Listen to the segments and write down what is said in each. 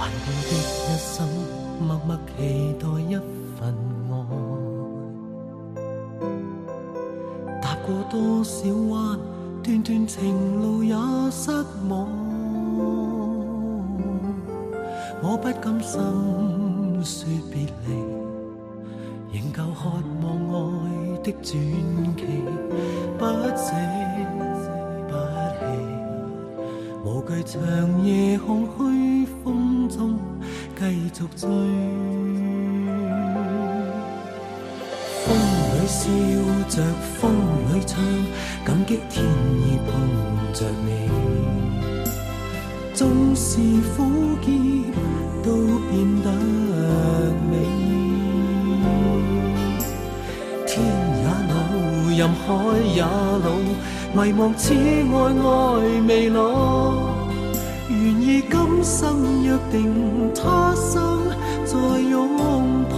要的一生，默默期待一份愛。踏過多少彎，段段情路也失望。我不甘心說別離，仍舊渴望愛的傳奇，不捨不棄，無懼長夜空虛風中繼續追。風裏笑着風裏唱，感激天意碰着你，縱是苦澀都變得美。天也老，任海也老，迷惘此愛愛未老。願意今生約定，他生再擁抱。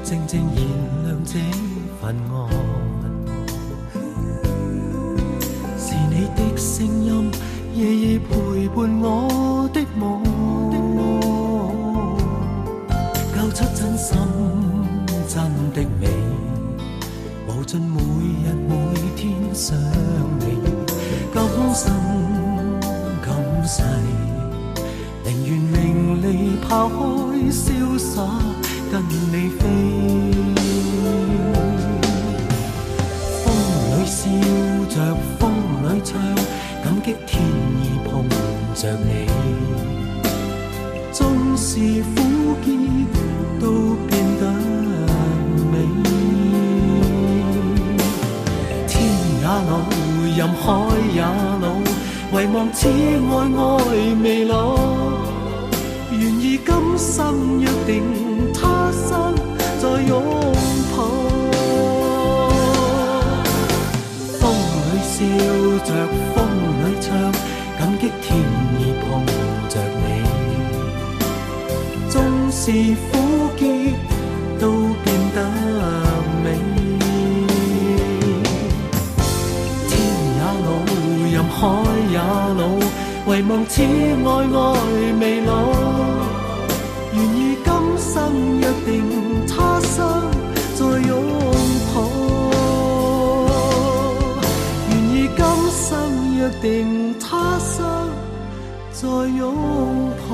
靜靜燃亮這份愛，是你的聲音，夜夜陪伴我的夢，交出真心真的美，無盡每日每天想你，今生今世，寧願名利拋開瀟灑跟你飛。風裏笑着風裏唱，感激天意碰着你，縱是苦澀都變得美。天也老，任海也老，遺忘此愛愛未老。願意今生約定，他生再擁抱。風裏笑着風裏唱，感激天意碰着你，縱是苦澀都變得美。天也老，任海也老，遺忘此愛愛未老。願意今生約定，他生再擁抱。願意今生約定，他生再擁抱。